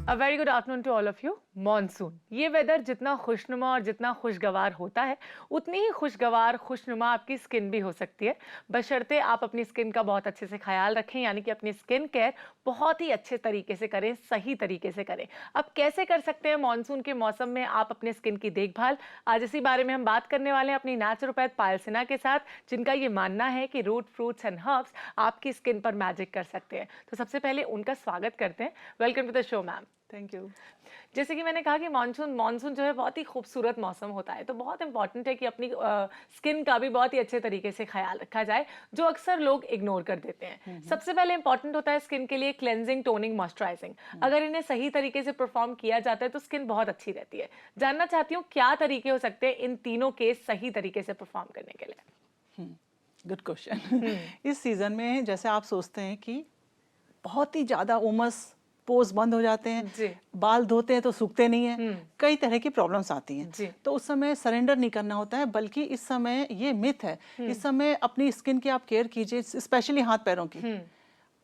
A very good afternoon to all of you. Monsoon, ये weather जितना खुशनुमा और जितना खुशगवार होता है, उतनी ही खुशगवार खुशनुमा आपकी स्किन भी हो सकती है, बशर्ते आप अपनी स्किन का बहुत अच्छे से ख्याल रखें, यानी कि अपनी स्किन केयर बहुत ही अच्छे तरीके से करें, सही तरीके से करें। अब कैसे कर सकते हैं मॉनसून के मौसम में आप अपने स्किन की देखभाल? आज इसी बारे में हम बात करने वाले हैं अपनी नेचुरोपैथ पायल सिन्हा के साथ, जिनका ये मानना है कि रूट, फ्रूट्स एंड हर्ब्स आपकी स्किन पर मैजिक कर सकते हैं। तो सबसे पहले उनका स्वागत करते हैं। Welcome to the show ma'am. Thank you. जैसे कि मैंने कहा कि मानसून जो है बहुत ही खूबसूरत मौसम होता है, तो बहुत इंपॉर्टेंट है कि अपनी स्किन का भी बहुत ही अच्छे तरीके से ख्याल रखा जाए, जो अक्सर लोग इग्नोर कर देते हैं। सबसे पहले इंपॉर्टेंट होता है स्किन के लिए क्लेंजिंग, टोनिंग, मॉइस्चराइजिंग। अगर इन्हें सही तरीके से परफॉर्म किया जाता है तो स्किन बहुत अच्छी रहती है। जानना चाहती हूँ क्या तरीके हो सकते हैं इन तीनों के सही तरीके से परफॉर्म करने के लिए? Good question. इस सीजन में जैसे आप सोचते हैं कि बहुत ही ज्यादा उमस, पोर्स बंद हो जाते हैं, बाल धोते हैं तो सूखते नहीं हैं, कई तरह की प्रॉब्लम्स आती हैं, तो उस समय सरेंडर नहीं करना होता है, बल्कि इस समय ये मिथ है, इस समय अपनी स्किन की आप केयर कीजिए, स्पेशली हाथ पैरों की।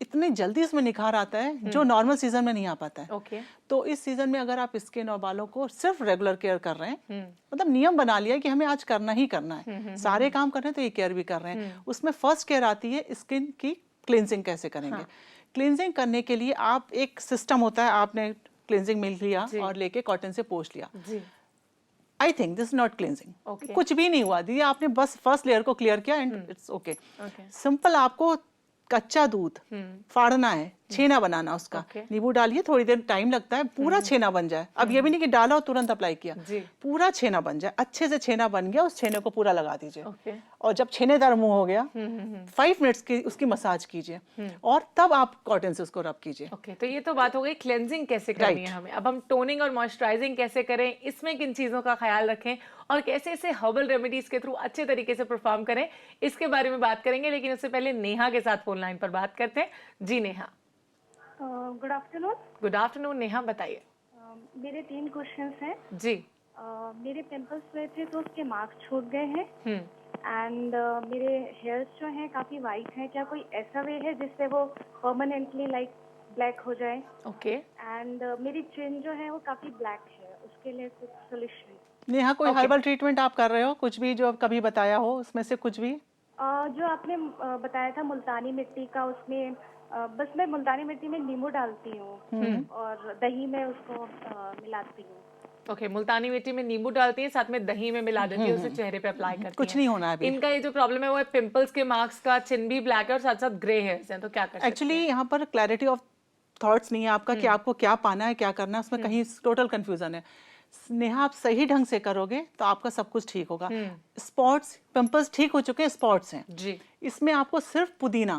इतनी जल्दी इसमें निखार आता है जो नॉर्मल सीजन में नहीं आ पाता है। तो इस सीजन में अगर आप स्किन और बालों को सिर्फ रेगुलर केयर कर रहे हैं, मतलब नियम बना लिया कि हमें आज करना ही करना है, सारे काम कर रहे हैं तो ये केयर भी कर रहे हैं, उसमें फर्स्ट केयर आती है स्किन की क्लींजिंग कैसे करेंगे। क्लींजिंग करने के लिए आप एक सिस्टम होता है, आपने क्लींजिंग मिल्क लिया और लेके कॉटन से पोंछ लिया। I think this not cleansing, कुछ भी नहीं हुआ दीदी, आपने बस फर्स्ट लेयर को क्लियर किया एंड इट्स ओके। सिंपल आपको कच्चा दूध फाड़ना है, छेना बनाना उसका, नींबू डालिए, थोड़ी देर टाइम लगता है, पूरा छेना बन जाए। अब ये भी नहीं कि डाला और तुरंत अप्लाई किया, पूरा छेना बन जाए, अच्छे से छेना बन गया, उस छेने को पूरा लगा दीजिए। और जब छेनेदार मुंह हो गया 5 मिनट्स की उसकी मसाज कीजिए और तब आप कॉटन से उसको रब कीजिए। तो ये तो बात हो गई क्लेंजिंग कैसे करनी है हमें। अब हम टोनिंग और मॉइस्चराइजिंग कैसे करें, इसमें किन चीजों का ख्याल रखें और कैसे इसे हर्बल रेमेडीज के थ्रू अच्छे तरीके से परफॉर्म करें, इसके बारे में बात करेंगे। लेकिन उससे पहले नेहा के साथ फोन लाइन पर बात करते हैं। जी Neha. Good afternoon. Good afternoon Neha, बताइए। मेरे 3 क्वेश्चंस हैं जी। मेरे पिंपल्स हुए थे तो उसके मार्क्स छूट गए हैं एंड मेरे हेयर्स जो हैं काफी वाइट हैं। क्या कोई ऐसा वे है जिससे वो परमानेंटली लाइक ब्लैक हो जाए? एंड मेरी चिन जो है वो काफी ब्लैक है, उसके लिए कुछ सोल्यूशन? नेहा, कोई हर्बल ट्रीटमेंट आप कर रहे हो, कुछ भी जो कभी बताया हो उसमें से कुछ भी? जो आपने बताया था मुल्तानी मिट्टी का, उसमें बस मैं मुल्तानी मिट्टी में नींबू डालती हूँ और दही में उसको मिलाती हूँ। मुल्तानी मिट्टी में नींबू डालती हैं, साथ में दही में मिला देती है, उसे चेहरे पे अप्लाई करती हैं। कुछ नहीं होना है। इनका ये जो प्रॉब्लम है वो है पिंपल्स के मार्क्स का, चिन भी ब्लैक है और साथ साथ ग्रे हेयर्स हैं, तो क्या कर सकते हैं? एक्चुअली यहाँ पर क्लैरिटी ऑफ थॉट्स नहीं है आपका कि आपको क्या पाना है, क्या करना है, उसमें कहीं टोटल कंफ्यूजन है। नेहा, आप सही ढंग से करोगे तो आपका सब कुछ ठीक होगा। स्पॉट्स, पिंपल्स ठीक हो चुके हैं, स्पॉट्स हैं जी, इसमें आपको सिर्फ पुदीना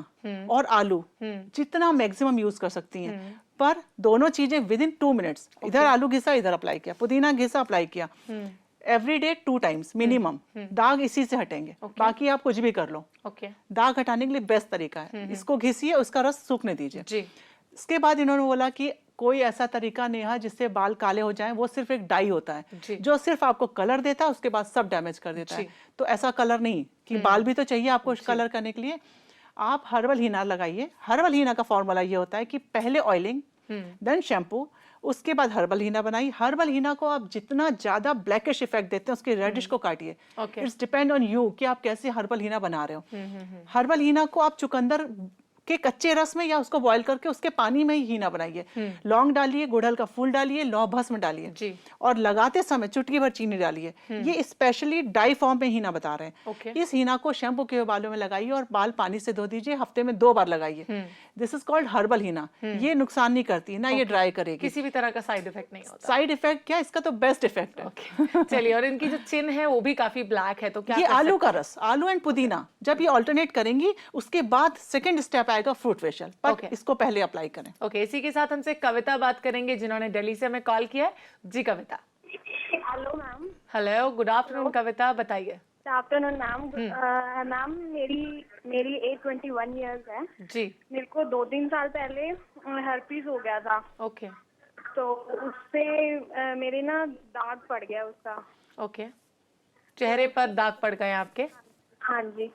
और आलू जितना मैक्सिमम यूज कर सकती हैं, पर दोनों चीजें विद इन 2 मिनट्स, इधर आलू घिसा, इधर अप्लाई किया, पुदीना घिसा, अप्लाई किया, एवरी डे 2 टाइम्स मिनिमम। दाग इसी से हटेंगे, बाकी आप कुछ भी कर लो। दाग हटाने के लिए बेस्ट तरीका है, इसको घिसिए, उसका रस सूखने दीजिए। इसके बाद इन्होंने बोला कि कोई ऐसा तरीका नहीं है जिससे बाल काले हो जाएं, वो सिर्फ एक डाई होता है जो सिर्फ आपको कलर देता है, उसके बाद सब डैमेज कर देता है। तो ऐसा कलर नहीं कि बाल भी तो चाहिए आपको कलर करने के लिए। आप हर्बल हीना लगाइए। हर्बल हीना का फॉर्मूला ये होता है कि पहले ऑयलिंग, देन शैम्पू, उसके बाद हर्बल हीना बनाइए। हर्बल हीना को आप जितना ज्यादा ब्लैकिश इफेक्ट देते हैं, उसके रेडिश को काटिए। इट्स डिपेंड ऑन यू कि आप कैसे हर्बल हीना बना रहे हो। हर्बल हीना को आप चुकंदर के कच्चे रस में या उसको बॉईल करके उसके पानी में ही हीना बनाइए। लौंग डालिए, गुड़हल का फूल डालिए, लौह भस्म डालिए और लगाते समय चुटकी भर चीनी डालिए। ये स्पेशली डाई फॉर्म में हीना बता रहे हैं। इस हीना को शैम्पू के बालों में लगाइए और बाल पानी से धो दीजिए, हफ्ते में 2 बार लगाइए। दिस इज कॉल्ड हर्बल हीना। ये नुकसान नहीं करती ना, ये ड्राई करेगी, किसी भी तरह का साइड इफेक्ट नहीं होता। साइड इफेक्ट क्या, इसका तो बेस्ट इफेक्ट है। चलिए, और इनकी जो चिन है वो भी काफी ब्लैक है, तो क्या? ये आलू का रस, आलू एंड पुदीना, जब ये ऑल्टरनेट करेंगी उसके बाद सेकंड स्टेप आएगा फ्रूट फेशियल, पर इसको पहले अप्लाई करें। इसी के साथ हमसे कविता बात करेंगे, जिन्होंने दिल्ली से हमें कॉल किया है। जी Kavita. Hello ma'am. Hello, good afternoon Kavita, बताइए। Good afternoon ma'am. मैम, मेरी एज 21 ईयर्स है जी। मेरे को 2-3 साल पहले हर्पीस हो गया था। तो उससे मेरे ना दाग पड़ गया उसका। चेहरे पर दाग पड़ गए आपके? हाँ जी।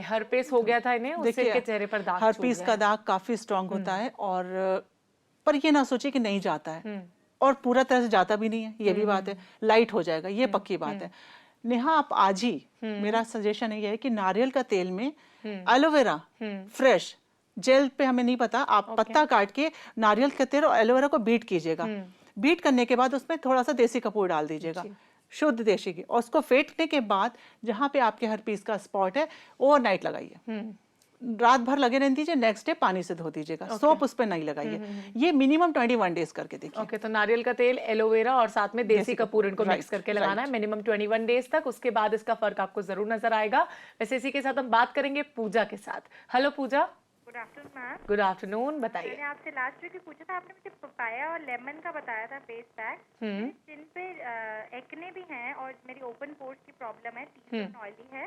हर्पीस हो गया था इन्हें, उससे इनके चेहरे पर दाग। हर्पीस का दाग काफी स्ट्रांग होता है, और पर ये ना सोचिए कि नहीं जाता है। और पूरा तरह से जाता भी नहीं है, ये भी बात है, लाइट हो जाएगा, ये पक्की बात है। नेहा, आप आज ही, मेरा सजेशन ये है कि नारियल का तेल में एलोवेरा फ्रेश, जेल पे हमें नहीं पता, आप पत्ता काट के नारियल के तेल और एलोवेरा को बीट कीजिएगा। बीट करने के बाद उसमें थोड़ा सा देसी कपूर डाल दीजिएगा, शुद्ध देसी घी, और उसको फेंटने के बाद जहाँ पे आपके हर्पीस का स्पॉट है ओवरनाइट लगाइए, रात भर लगे रहने दीजिए, नेक्स्ट डे पानी से धो दीजिएगा, सोप उस पर नहीं लगाइए। ये मिनिमम 21 डेज करके देखिए। ओके, तो नारियल का तेल, एलोवेरा और साथ में देसी कपूर इनको मिक्स करके लगाना है मिनिमम 21 डेज तक। उसके बाद इसका फर्क आपको जरूर नजर आएगा। वैसे इसी के साथ हम बात करेंगे पूजा के साथ। Hello Puja. Good afternoon ma'am. Good afternoon, बताइए। मैंने आपसे लास्ट वीक भी पूछा था, आपने मुझे पपाया और लेमन का बताया था फेस पैक। जिन पे एक्ने भी हैं और मेरी ओपन पोर्स की प्रॉब्लम है, स्किन ऑयली है,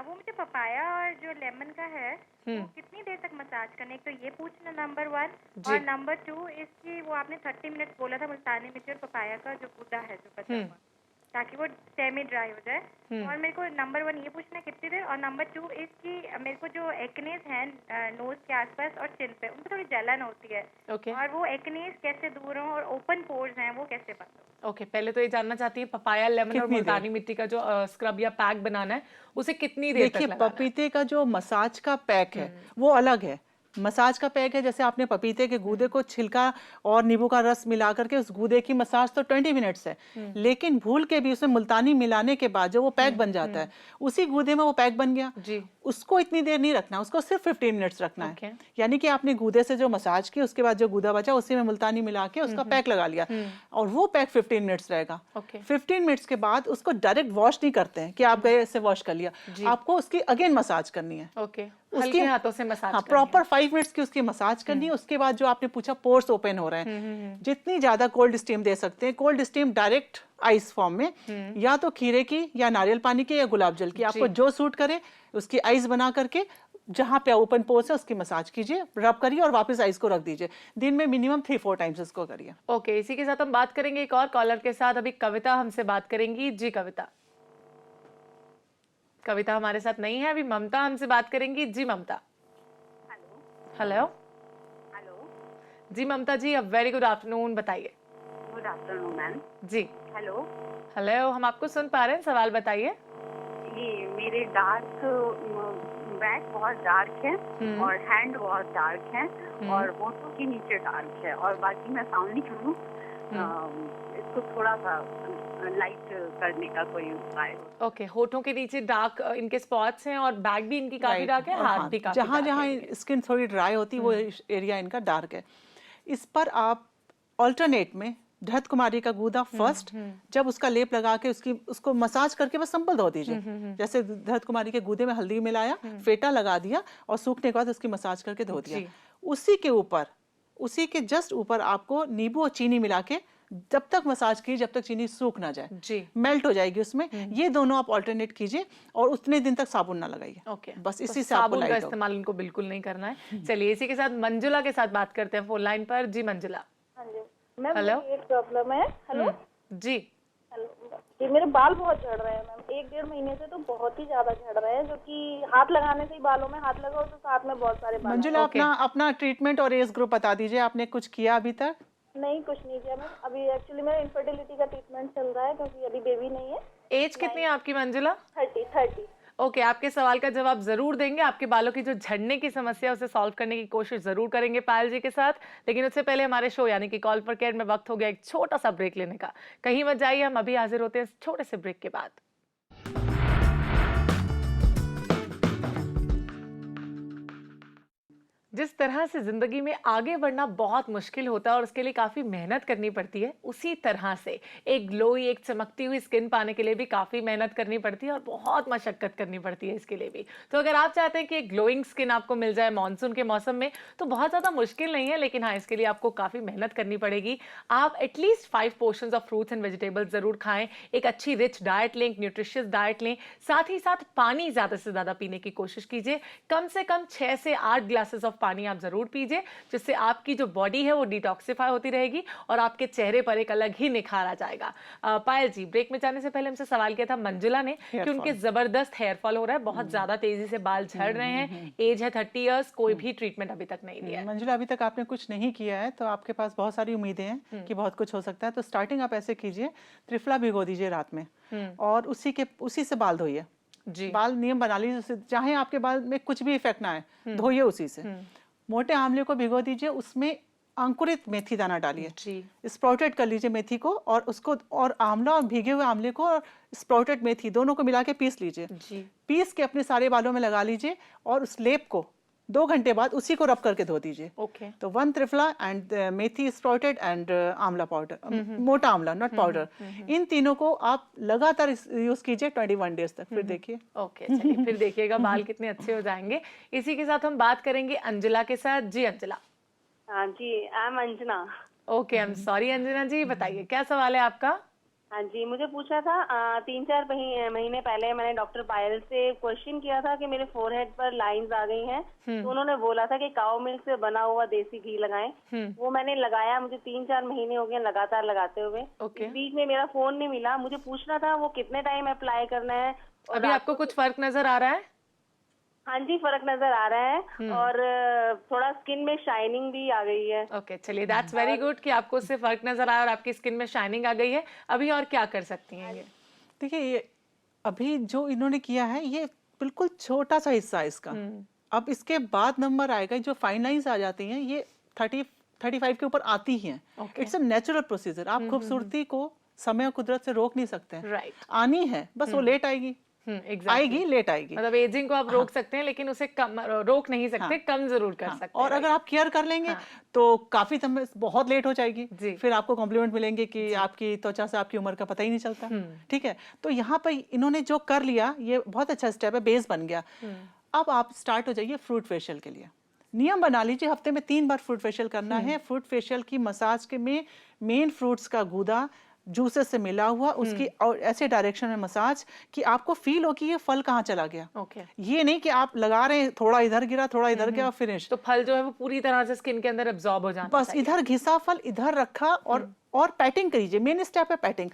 वो मुझे पपाया और जो लेमन का है वो कितनी देर तक मसाज करने, एक तो ये पूछना नंबर 1, और नंबर 2 इसकी वो आपने 30 मिनट बोला था मुल्तानी मिर्ची और पपाया का जो गुदा है जो बचा हुआ, ताकि वो सेमी ड्राई हो जाए। और मेरे को नंबर 1 ये पूछना है कितनी देर, और नंबर 2 इसकी मेरे को जो एक्नेस हैं नोज के आसपास और चिन पे, उनको थोड़ी जलन होती है, और वो एक्नेस कैसे दूर हो और ओपन पोर्स हैं वो कैसे बंद हो। ओके, पहले तो ये जानना चाहती है पपाया, लेमन और मुल्तानी मिट्टी का जो स्क्रब या पैक बनाना है उसे कितनी देर तक लगाना है? देखिए, पपीते का जो मसाज का पैक है वो अलग है। मसाज का पैक है, जैसे आपने पपीते के गूदे को छिलका और नींबू का रस मिला करके उस गूदे की मसाज तो 20 मिनट्स है, लेकिन भूल के भी उसमें मुल्तानी मिलाने के बाद जो वो पैक बन जाता है, उसी गूदे में वो पैक बन गया जी, उसको इतनी देर नहीं रखना, उसको सिर्फ 15 मिनट्स रखना है। यानी कि आपने गूदे से जो मसाज की, उसके बाद जो गूदा बचा उसी में मुल्तानी मिला के उसका पैक लगा लिया, और वो पैक 15 मिनट्स रहेगा। 15 मिनट्स के बाद उसको डायरेक्ट वॉश नहीं करते हैं कि आप गए ऐसे वॉश कर लिया, आपको उसकी अगेन मसाज करनी है। हल्के हाथों से मसाज करनी है। प्रॉपर 5 मिनट्स की उसकी मसाज करनी है। उसके बाद जो आपने पूछा पोर्स ओपन हो रहे हैं, जितनी ज्यादा कोल्ड स्टीम दे सकते हैं, cold steam direct ice form में, या तो खीरे की या नारियल पानी की या गुलाब जल की, आपको जो सूट करे उसकी आइस बना करके जहाँ पे ओपन पोर्स है उसकी मसाज कीजिए, रब करिए और वापस आइस को रख दीजिए। दिन में मिनिमम 3-4 टाइम्स इसको करिए। ओके, इसी के साथ हम बात करेंगे एक और कॉलर के साथ। अभी कविता हमसे बात करेंगी। जी कविता। कविता हमारे साथ नहीं है, अभी ममता हमसे बात करेंगी। जी ममता। हेलो। हेलो जी ममता जी, अब वेरी गुड आफ्टरनून, बताइए। Good afternoon ma'am. जी हेलो। हेलो, हम आपको सुन पा रहे हैं, सवाल बताइए। ये मेरे डार्क बैक बहुत डार्क है और हैंड बहुत डार्क है और होठों के नीचे डार्क है, और बाकी मैं सामने हूँ, इसको थोड़ा सा लाइट करने का कोई उपाय? ओके, होठों के नीचे डार्क इनके स्पॉट्स हैं और बैक भी इनकी काफी डार्क है, हाथ भी काफी जहाँ जहाँ स्किन थोड़ी ड्राई होती है वो एरिया इनका डार्क है। इस पर आप ऑल्टरनेट में धृत कुमारी का गूदा फर्स्ट, जब उसका लेप लगा के उसको मसाज करके बस सिंपल धो दीजिए। जैसे धृत कुमारी के गूदे में हल्दी मिलाया, फेटा लगा दिया और सूखने के बाद उसकी मसाज करके धो दिया। उसी के ऊपर, उसी के जस्ट ऊपर आपको नींबू और चीनी मिला के जब तक मसाज कीजिए जब तक चीनी सूख ना जाए, जी मेल्ट हो जाएगी उसमें। ये दोनों आप ऑल्टरनेट कीजिए और उतने दिन तक साबुन ना लगाइए। ओके, बस इसी तो से आपको साबुन का लाइट इस्तेमाल इनको बिल्कुल नहीं करना है। चलिए इसी के साथ मंजुला के साथ बात करते हैं फोन लाइन पर। जी मंजुला। हाँ जी मैम, हेलो। मेरी एक प्रॉब्लम है। हेलो जी। हेलो जी, मेरे बाल बहुत झड़ रहे हैं मैम, 1-1.5 महीने से तो बहुत ही ज्यादा झड़ रहे हैं, जो कि हाथ लगाने से ही बालों में हाथ लगाओ तो साथ में बहुत सारे बाल। मंजुला, अपना ट्रीटमेंट और एज ग्रुप बता दीजिए, आपने कुछ किया अभी तक? नहीं, कुछ नहीं किया मैम। अभी एक्चुअली मेरा इनफर्टिलिटी का ट्रीटमेंट चल रहा है क्योंकि अभी बेबी नहीं है। एज कितनी है आपकी मंजुला? 30। ओके, आपके सवाल का जवाब जरूर देंगे। आपके बालों की जो झड़ने की समस्या है उसे सॉल्व करने की कोशिश जरूर करेंगे पायल जी के साथ। लेकिन उससे पहले हमारे शो यानी कि कॉल पर केयर में वक्त हो गया एक छोटा सा ब्रेक लेने का। कहीं मत जाइए, हम अभी हाजिर होते हैं इस छोटे से ब्रेक के बाद। जिस तरह से जिंदगी में आगे बढ़ना बहुत मुश्किल होता है और उसके लिए काफी मेहनत करनी पड़ती है, उसी तरह से एक ग्लोई, एक चमकती हुई स्किन पाने के लिए भी काफी मेहनत करनी पड़ती है और बहुत मशक्कत करनी पड़ती है इसके लिए भी। तो अगर आप चाहते हैं कि एक ग्लोइंग स्किन आपको मिल जाए मानसून के मौसम में, तो बहुत ज्यादा मुश्किल नहीं है, लेकिन हाँ, इसके लिए आपको काफी मेहनत करनी पड़ेगी। आप at least 5 portions of fruits and vegetables जरूर खाएं, एक अच्छी रिच डाइट लें, एक न्यूट्रिशियस डाइट लें, साथ ही साथ पानी ज्यादा से ज्यादा पीने की कोशिश कीजिए। कम से कम 6 से 8 ग्लासेस ऑफ पानी आप ज़रूर पीजिए, जिससे आपकी जो बॉडी है वो डिटॉक्सिफाई होती रहेगी और आपके चेहरे पर एक अलग ही निखार आ जाएगा। पायल जी, ब्रेक में जाने से पहले हमसे सवाल किया था मंजुला ने कि उनके ज़बरदस्त हेयर फॉल हो रहा है, बहुत ज़्यादा तेज़ी से बाल झड़ रहे हैं, एज है 30 ईयर्स, कोई भी ट्रीटमेंट अभी तक नहीं लिया है। मंजुला, अभी तक आपने कुछ नहीं किया है तो आपके पास बहुत सारी उम्मीदें हैं कि बहुत कुछ हो सकता है। तो स्टार्टिंग आप ऐसे कीजिए, त्रिफला भिगो दीजिए रात में और उसी से बाल धोइए जी। बाल नियम बना लीजिए, चाहे आपके बाल में कुछ भी इफेक्ट ना आए, धोइए उसी से। मोटे आंवले को भिगो दीजिए, उसमें अंकुरित मेथी दाना डालिए, स्प्राउटेड कर लीजिए मेथी को और उसको, और आंवला और भीगे हुए आंवले को और स्प्राउटेड मेथी दोनों को मिला के पीस लीजिए। पीस के अपने सारे बालों में लगा लीजिए और उस लेप को 2 घंटे बाद उसी को रब करके धो दीजिए। तो 1 triphala and methi sprouted and आंवला पाउडर, मोटा आंवला नॉट पाउडर, इन तीनों को आप लगातार यूज कीजिए 21 डेज तक, फिर देखिए। चलिए फिर देखिएगा बाल कितने अच्छे हो जाएंगे। इसी के साथ हम बात करेंगे अंजुला के साथ। जी अंजुला। हाँ जी, I am Anjana. Okay, I am sorry Anjana ji, बताइए क्या सवाल है आपका? हाँ जी, मुझे पूछा था 3-4 महीने पहले मैंने डॉक्टर पायल से क्वेश्चन किया था कि मेरे फोरहेड पर लाइंस आ गई हैं, तो उन्होंने बोला था कि काऊ मिल्क से बना हुआ देसी घी लगाएं। वो मैंने लगाया, मुझे 3-4 महीने हो गए लगातार लगाते हुए। इस बीच में मेरा फोन नहीं मिला, मुझे पूछना था वो कितने टाइम अप्लाई करना है। अभी आपको कुछ फर्क नजर आ रहा है? हाँ जी, फर्क नजर आ रहा है और थोड़ा स्किन में शाइनिंग भी आ गई है। ओके, चलिए दैट्स वेरी गुड कि आपको उससे फर्क नजर आया और आपकी स्किन में शाइनिंग आ गई है। अभी और क्या कर सकती हैं ये? देखिए, ये अभी जो इन्होंने किया है ये बिल्कुल छोटा सा हिस्सा है इसका। अब इसके बाद नंबर आएगा, जो फाइन लाइंस आ जाती हैं ये 30-35 के ऊपर आती ही हैं। It's a natural procedure. आप खूबसूरती को समय और कुदरत से रोक नहीं सकते हैं। राइट, आनी है, बस वो लेट आएगी। आएगी, लेट आएगी। मतलब एजिंग को आप रोक सकते हैं लेकिन उसे कम रोक नहीं सकते, कम जरूर कर सकते हैं। और अगर आप केयर कर लेंगे तो काफी समय बहुत लेट हो जाएगी, फिर आपको कॉम्प्लीमेंट मिलेंगे कि आपकी त्वचा से आपकी उम्र का पता ही नहीं चलता। ठीक है, तो यहाँ पर इन्होंने जो कर लिया ये बहुत अच्छा स्टेप है, बेस बन गया। अब आप स्टार्ट हो जाइए फ्रूट फेशियल के लिए। नियम बना लीजिए, हफ्ते में 3 बार फ्रूट फेशियल करना है। फ्रूट फेशियल की मसाज के में मेन फ्रूट्स का गूदा जूसेस से मिला हुआ, उसकी और ऐसे डायरेक्शन में मसाज कि आपको फील हो कि ये फल कहाँ चला गया। ये नहीं कि आप लगा रहे हैं, थोड़ा इधर गिरा थोड़ा इधर गया, फिनिश। तो फल जो है वो पूरी तरह से स्किन के अंदर एब्जॉर्ब हो जाना बस चाहिए। इधर घिसा फल, इधर रखा और पैटिंग करिए। मेन स्टेप है पैटिंग।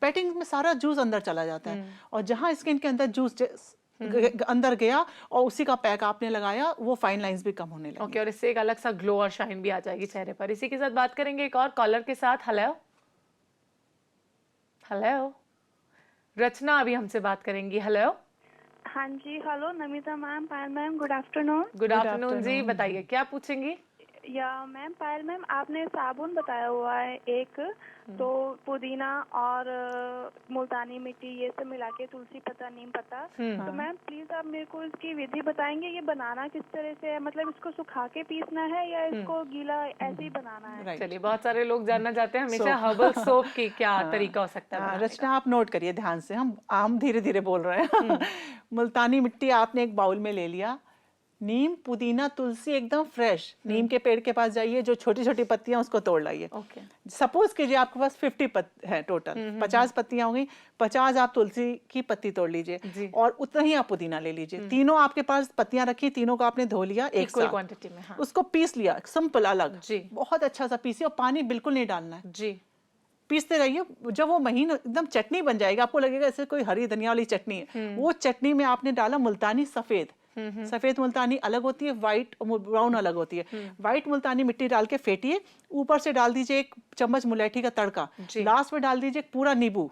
पैटिंग में सारा जूस अंदर चला जाता है और जहां स्किन के अंदर जूस अंदर गया और उसी का पैक आपने लगाया, वो फाइन लाइंस भी कम होने लगी। ओके, और इससे एक अलग सा ग्लो और शाइन भी आ जाएगी चेहरे पर। इसी के साथ बात करेंगे एक और कॉलर के साथ। हेलो हेलो, रचना अभी हमसे बात करेंगी। हेलो। हाँ जी, hello Namita ma'am, Payal ma'am, good afternoon. Good afternoon जी, बताइए क्या पूछेंगी? या मैम, पायल मैम, आपने साबुन बताया हुआ है एक, तो पुदीना और मुल्तानी मिट्टी ये सब मिला के, तुलसी पत्ता, नीम पत्ता, तो मैम प्लीज आप मेरे को इसकी विधि बताएंगे, ये बनाना किस तरह से है? मतलब इसको सुखा के पीसना है या इसको गीला ऐसे ही बनाना है? चलिए, बहुत सारे लोग जानना चाहते हैं हमेशा हर्बल सोप की क्या तरीका हो सकता है। रचना, आप नोट करिए ध्यान से, हम धीरे धीरे बोल रहे हैं। मुल्तानी मिट्टी आपने एक बाउल में ले लिया। नीम, पुदीना, तुलसी एकदम फ्रेश, नीम के पेड़ के पास जाइए, जो छोटी छोटी पत्तियां उसको तोड़ लाइए। सपोज कीजिए आपके पास 50 है टोटल, 50 पत्तियां हो गई, 50 आप तुलसी की पत्ती तोड़ लीजिए और उतना ही आप पुदीना ले लीजिए। तीनों आपके पास पत्तियां रखी, तीनों को आपने धो लिया एक साथ क्वांटिटी में, उसको पीस लिया सिंपल अलग, बहुत अच्छा सा पीसिए और पानी बिल्कुल नहीं डालना है जी। पीसते रहिए, जब वो महीन एकदम चटनी बन जाएगा, आपको लगेगा जैसे कोई हरी धनिया वाली चटनी है। वो चटनी में आपने डाला मुल्तानी सफेद, सफेद मुल्तानी अलग होती है, व्हाइट ब्राउन अलग होती है। व्हाइट मुल्तानी मिट्टी डाल के फेंटिए, ऊपर से डाल दीजिए 1 चम्मच मुलैठी का तड़का, लास्ट में डाल दीजिए पूरा नींबू।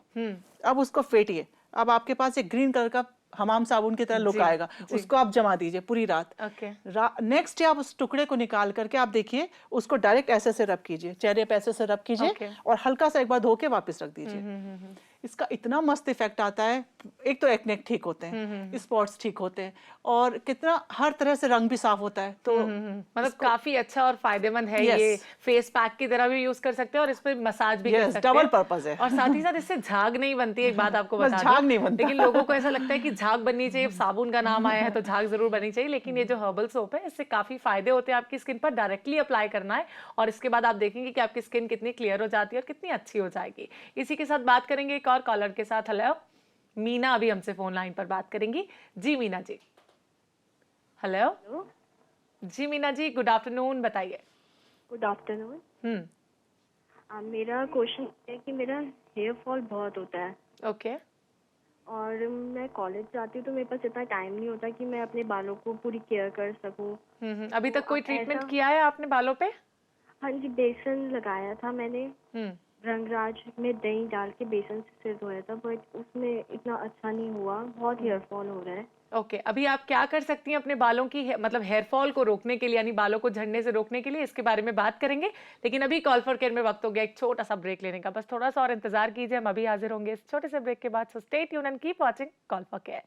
अब उसको फेंटिए। अब आपके पास एक ग्रीन कलर का हमाम साबुन की तरह लुक आएगा, उसको आप जमा दीजिए पूरी रात। नेक्स्ट डे आप उस टुकड़े को निकाल करके आप देखिए, उसको डायरेक्ट ऐसे से रब कीजिए, चेहरे पे ऐसे से रब कीजिए और हल्का सा एक बार धो के वापस रख दीजिए। इसका इतना मस्त इफेक्ट आता है। एक तो एक्ने ठीक होते हैं, स्पॉट्स ठीक होते हैं और कितना हर तरह से रंग भी साफ होता है। तो मतलब काफी अच्छा और फायदेमंद है। ये फेस पैक की तरह भी यूज कर सकते हैं और इस पे मसाज भी कर सकते हैं। डबल पर्पस है। और साथ ही साथ इससे झाग नहीं बनती। एक बात आपको बता झाग नहीं बनता। लेकिन लोगों को ऐसा लगता है कि झाग बननी चाहिए, साबुन का नाम आया है तो झाग जरूर बननी चाहिए, लेकिन ये जो हर्बल सोप है इससे काफी फायदे होते हैं। आपकी स्किन पर डायरेक्टली अप्लाई करना है और इसके बाद आप देखेंगे कि आपकी स्किन कितनी क्लियर हो जाती है और कितनी अच्छी हो जाएगी। इसी के साथ बात करेंगे एक और कॉलर के साथ। हेलो, मीना अभी हमसे फोन लाइन पर बात करेंगी। जी मीना जी। हेलो जी मीना जी, गुड आफ्टरनून, बताइए। Good afternoon. हम्म, मेरा क्वेश्चन है कि मेरा हेयर फॉल बहुत होता है ओके। और मैं कॉलेज जाती हूँ तो मेरे पास इतना टाइम नहीं होता कि मैं अपने बालों को पूरी केयर कर सकूँ। अभी तो तक कोई अब ट्रीटमेंट ऐसा, किया है आपने बालों पे? हाँ जी, बेसन लगाया था मैंने, हम्म, रंगराज में दही डाल के बेसन से सिर धोया था, बट उसमें इतना अच्छा नहीं हुआ, बहुत हेयर फॉल हो रहा है। ओके। अभी आप क्या कर सकती हैं अपने बालों की मतलब हेयर फॉल को रोकने के लिए, यानी बालों को झड़ने से रोकने के लिए, इसके बारे में बात करेंगे। लेकिन अभी कॉल फॉर केयर में वक्त हो गया एक छोटा सा ब्रेक लेने का, बस थोड़ा सा और इंतजार कीजिए, हम अभी हाजिर होंगे इस छोटे से ब्रेक के बाद। So stay tune and keep watching call for care.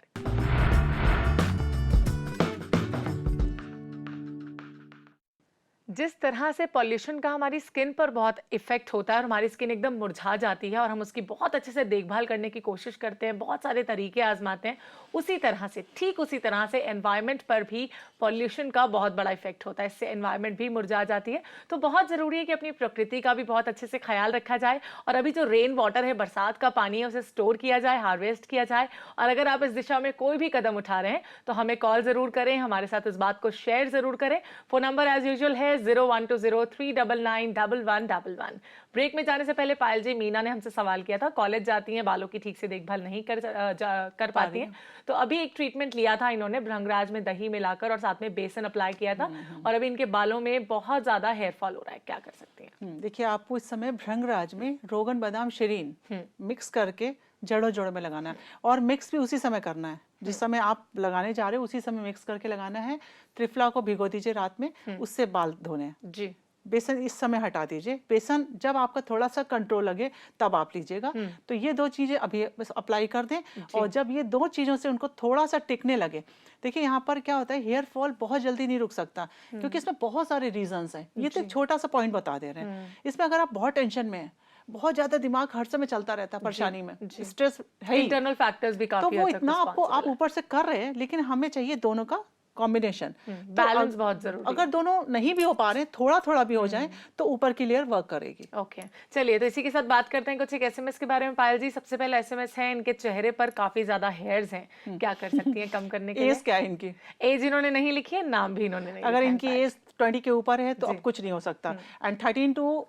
जिस तरह से पॉल्यूशन का हमारी स्किन पर बहुत इफेक्ट होता है और हमारी स्किन एकदम मुरझा जाती है और हम उसकी बहुत अच्छे से देखभाल करने की कोशिश करते हैं, बहुत सारे तरीके आजमाते हैं, उसी तरह से, ठीक उसी तरह से एनवायरनमेंट पर भी पॉल्यूशन का बहुत बड़ा इफेक्ट होता है। इससे एनवायरनमेंट भी मुरझा जाती है। तो बहुत ज़रूरी है कि अपनी प्रकृति का भी बहुत अच्छे से ख्याल रखा जाए और अभी जो रेन वाटर है, बरसात का पानी है, उसे स्टोर किया जाए, हार्वेस्ट किया जाए। और अगर आप इस दिशा में कोई भी कदम उठा रहे हैं तो हमें कॉल ज़रूर करें, हमारे साथ इस बात को शेयर ज़रूर करें। फ़ोन नंबर एज यूजुअल है 0120399111। ब्रेक में जाने से पहले पायल जी, मीना ने हमसे सवाल किया था, कॉलेज जाती हैं, बालों की ठीक से देखभाल नहीं कर पाती हैं, तो अभी एक ट्रीटमेंट लिया था इन्होंने, भृंगराज में दही मिलाकर और साथ में बेसन अप्लाई किया था और अभी इनके बालों में बहुत ज्यादा हेयर फॉल हो रहा है। क्या कर सकती हैं? देखिए, आपको इस समय भृंगराज में रोगन बादाम शरीन मिक्स करके जड़ों जड़ों में लगाना है और मिक्स भी उसी समय करना है जिस समय आप लगाने जा रहे हो, उसी समय मिक्स करके लगाना है। त्रिफला को भिगो दीजिए रात में, उससे बाल धोने हैं जी। बेसन इस समय हटा दीजिए। बेसन जब आपका थोड़ा सा कंट्रोल लगे तब आप लीजिएगा। तो ये दो चीजें अभी बस अप्लाई कर दें और जब ये दो चीजों से उनको थोड़ा सा टिकने लगे, देखिए यहाँ पर क्या होता है, हेयर फॉल बहुत जल्दी नहीं रुक सकता क्योंकि इसमें बहुत सारे रीजंस हैं। ये तो एक छोटा सा पॉइंट बता दे रहे हैं। इसमें अगर आप बहुत टेंशन में हैं, बहुत ज्यादा दिमाग हर समय चलता रहता है, परेशानी में, स्ट्रेस है, इंटरनल फैक्टर्स भी काफी तो वो इतना आपको आप ऊपर से कर रहे हैं, लेकिन हमें चाहिए दोनों का कॉम्बिनेशन, बैलेंस बहुत जरूरी है। अगर दोनों नहीं भी हो पा रहे हैं, थोड़ा थोड़ा भी हो जाए तो ऊपर की लेयर वर्क करेगी। ओके, चलिए तो इसी के साथ बात करते हैं कुछ एक एसएमएस के बारे में। पायल जी, सबसे पहले एसएमएस है, इनके चेहरे पर काफी ज्यादा हेयर्स हैं, क्या कर सकती हैं कम करने के लिए? एज क्या है इनकी? एज इन्होंने नहीं लिखी है, नाम भी इन्होंने नहीं अगर लिखा इनकी है। एज 20 के ऊपर है तो अब कुछ नहीं हो सकता, एंड 13 to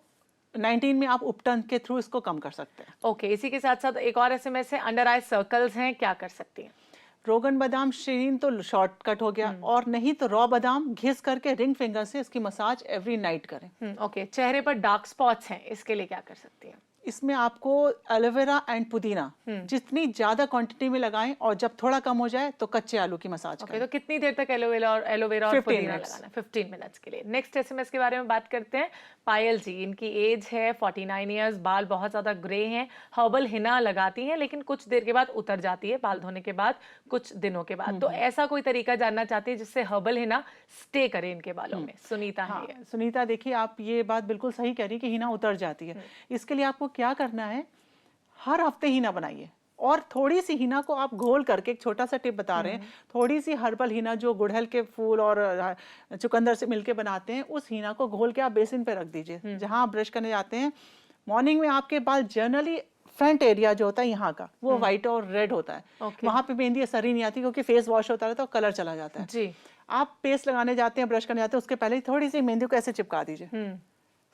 19 में आप उपटन के थ्रू इसको कम कर सकते हैं। ओके, इसी के साथ साथ एक और एसएमएस है, अंडर आई सर्कल्स हैं, क्या कर सकती हैं? रोगन बादाम शरीन तो शॉर्टकट हो गया, और नहीं तो रॉ बादाम घिस करके रिंग फिंगर से इसकी मसाज एवरी नाइट करें। ओके, चेहरे पर डार्क स्पॉट्स हैं, इसके लिए क्या कर सकती हैं? इसमें आपको एलोवेरा एंड पुदीना जितनी ज्यादा क्वांटिटी में लगाएं और जब थोड़ा कम हो जाए तो कच्चे आलू की मसाज करें। तो कितनी देर तक एलोवेरा और 15 पुदीना minutes। लगाना? 15 मिनट्स के लिए। नेक्स्ट एसएमएस के बारे में बात करते हैं। पायल जी, इनकी एज है 49 इयर्स, बाल बहुत ज्यादा ग्रे हैं, हर्बल हिना लगाती हैं लेकिन कुछ देर के बाद उतर जाती है, बाल धोने के बाद कुछ दिनों के बाद। तो ऐसा कोई तरीका जानना चाहती है जिससे हर्बल हिना स्टे करे इनके बालों में? सुनीता है ये। सुनीता, देखिए आप ये बात बिल्कुल सही कह रही है कि हिना उतर जाती है। इसके लिए आपको क्या करना है, हर हफ्ते हिना बनाइए और थोड़ी सी हिना को आप घोल करके, एक छोटा सा टिप बता रहे हैं, थोड़ी सी हर्बल हिना जो गुड़हल के फूल और चुकंदर से मिलके बनाते हैं, उस हिना को घोल के आप बेसिन पे रख दीजिए जहां आप ब्रश करने जाते हैं। मॉर्निंग में आपके बाल जनरली फ्रंट एरिया जो होता है यहाँ का वो व्हाइट और रेड होता है, वहां पे मेहंदी असर ही नहीं आती क्योंकि फेस वॉश होता है तो कलर चला जाता है जी। आप पेस्ट लगाने जाते हैं, ब्रश करने जाते हैं, उसके पहले थोड़ी सी मेहंदी को ऐसे चिपका दीजिए,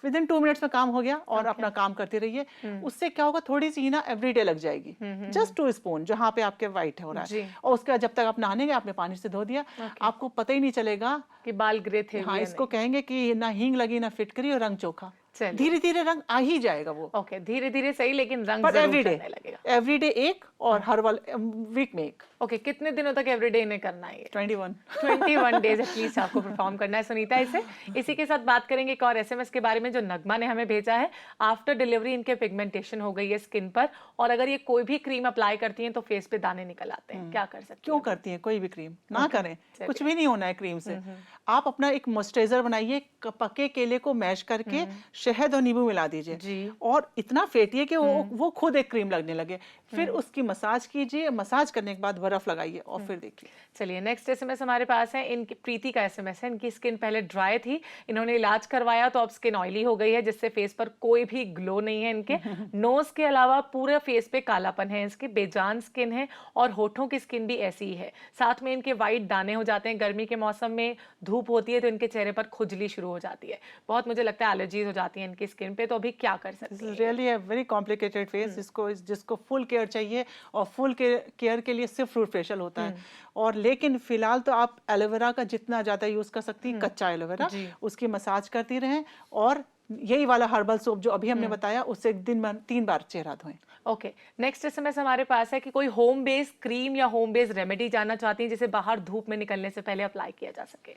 विदिन 2 मिनट्स में काम हो गया और अपना काम करते रहिए। उससे क्या होगा, थोड़ी सी हिना एवरीडे लग जाएगी, जस्ट 2 स्पून जहां पे आपके व्हाइट हो रहा है, और उसके बाद जब तक आप नहाने गए आपने पानी से धो दिया, आपको पता ही नहीं चलेगा कि बाल ग्रे थे। हाँ, इसको कहेंगे कि ना हींग लगी ना फिटकरी और रंग चोखा। धीरे धीरे रंग आ ही जाएगा वो। ओके, धीरे धीरे सही, लेकिन रंग पर जरूर करने लगेगा। एवरीडे एक और हर वीक में एक। ओके, कितने दिनों तक एवरीडे इन्हें करना है? 21 डेज एटलीस्ट आपको परफॉर्म करना है सुनीता इसे। इसी के साथ बात करेंगे एक और एसएमएस के बारे में जो नगमा ने हमें भेजा है। आफ्टर डिलीवरी इनके पिगमेंटेशन हो गई है स्किन पर, और अगर ये कोई भी क्रीम अप्लाई करती हैं तो फेस पे दाने निकल आते हैं, क्या कर सकते हैं? क्यों करती हैं? कोई भी क्रीम ना करें, कुछ भी नहीं होना है क्रीम से। आप अपना एक मॉइस्चराइजर बनाइए, पके केले को मैश करके शहद और नींबू मिला दीजिए और इतना फेंटिए कि वो खुद एक क्रीम लगने लगे, फिर उसकी मसाज कीजिए, मसाज करने के बाद बर्फ लगाइए और फिर देखिए। चलिए नेक्स्ट एसएमएस हमारे पास है, इनकी प्रीति का एसएमएस है। इनकी स्किन पहले ड्राई थी, इन्होंने इलाज करवाया तो अब स्किन ऑयली हो गई है, जिससे फेस पर कोई भी ग्लो नहीं है इनके। नोज के अलावा पूरे फेस पे कालापन है, इसकी बेजान स्किन है और होठों की स्किन भी ऐसी ही है। साथ में इनके वाइट दाने हो जाते हैं, गर्मी के मौसम में धूप होती है तो इनके चेहरे पर खुजली शुरू हो जाती है। बहुत मुझे लगता है एलर्जीज हो जाती है इनकी स्किन पे, तो अभी क्या कर सकते हैं? रियली है वेरी कॉम्प्लिकेटेड फेस, जिसको फुल केयर चाहिए, और फुल केयर के लिए सिर्फ फ्रूट फेशियल होता है। और लेकिन फिलहाल तो आप एलोवेरा का जितना ज़्यादा यूज़ कर सकती हैं, कच्चा एलोवेरा, उसकी मसाज करती रहें, और यही वाला हर्बल सोप जो अभी हमने बताया उससे दिन में 3 बार चेहरा धोएं। ओके, नेक्स्ट एसएमएस हमारे पास है कि कोई होम बेस्ड क्रीम या होम बेस्ड रेमेडी जानना चाहती हैं जिसे बाहर धूप में निकलने से पहले अप्लाई किया जा सके।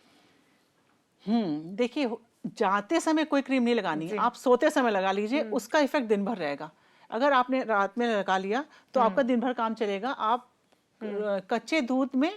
देखिए, जाते समय कोई क्रीम नहीं लगानी है, आप सोते समय लगा लीजिए, उसका इफेक्ट दिन भर रहेगा। अगर आपने रात में लगा लिया तो आपका दिन भर काम चलेगा। आप कच्चे दूध में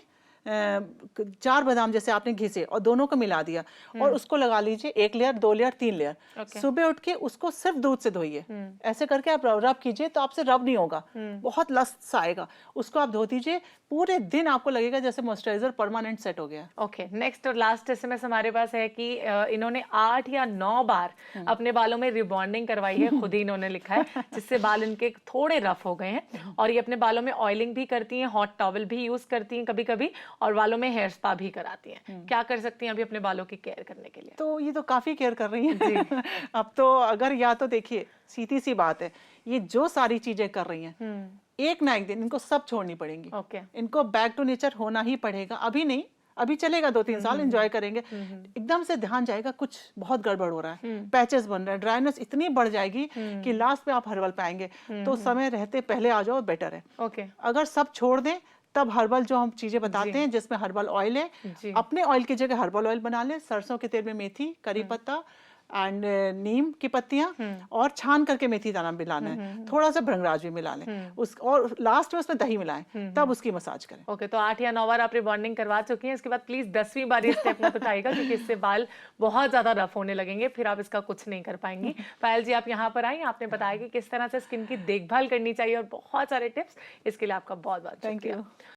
4 बादाम जैसे आपने घिसे और दोनों को मिला दिया और उसको लगा लीजिए, 1 लेयर, 2 लेयर, 3 लेयर। सुबह उठ के उसको सिर्फ दूध से धोइए। ऐसे करके आप रब कीजिए तो आपसे रब नहीं होगा, बहुत लस्ट सा आएगा। उसको आप धो दीजिए, पूरे दिन आपको लगेगा जैसे मॉइस्चराइजर परमानेंट सेट हो गया। ओके, नेक्स्ट और लास्ट एसएमएस हमारे पास है कि इन्होंने 8 या 9 बार अपने बालों में रिबॉन्डिंग करवाई है, खुद ही इन्होंने लिखा है, जिससे बाल इनके थोड़े रफ हो गए हैं। और ये अपने बालों में ऑयलिंग भी करती हैं, हॉट टॉवल भी यूज करती हैं कभी कभी, और बालों में हेयर स्पा भी कराती हैं। क्या कर सकती हैं अभी अपने बालों की केयर करने के लिए? तो ये तो काफी केयर कर रही हैं। अब तो अगर, या तो देखिए सीधी सी बात है, ये जो सारी चीजें कर रही हैं, एक ना एक दिन इनको सब छोड़नी पड़ेंगी। इनको बैक टू नेचर होना ही पड़ेगा। अभी नहीं, अभी चलेगा 2-3 साल, एंजॉय करेंगे। एकदम से ध्यान जाएगा कुछ बहुत गड़बड़ हो रहा है, पैचेस बन रहे हैं, ड्राइनेस इतनी बढ़ जाएगी कि लास्ट में आप हर्बल पाएंगे। तो समय रहते पहले आ जाओ, बेटर है। अगर सब छोड़ दें तब हर्बल जो हम चीजें बताते हैं, जिसमें हर्बल ऑयल है, अपने ऑयल की जगह हर्बल ऑयल बना लें। सरसों के तेल में मेथी, करी पत्ता एंड नीम की पत्तियां, और छान करके मेथी दाना मिलाना है, थोड़ा सा भृंगराज भी मिला लें उस, और लास्ट में उसमें दही मिलाएं, तब उसकी मसाज करें। ओके, तो 8 या 9 बार आप रिबॉन्डिंग करवा चुकी हैं, इसके बाद प्लीज 10वीं बार ये स्टेप मत उठाइएगा, क्योंकि इससे बाल बहुत ज्यादा रफ होने लगेंगे, फिर आप इसका कुछ नहीं कर पाएंगी। पायल जी, आप यहाँ पर आई, आपने बताया कि किस तरह से स्किन की देखभाल करनी चाहिए और बहुत सारे टिप्स, इसके लिए आपका बहुत बहुत थैंक शुक्रिया। यू।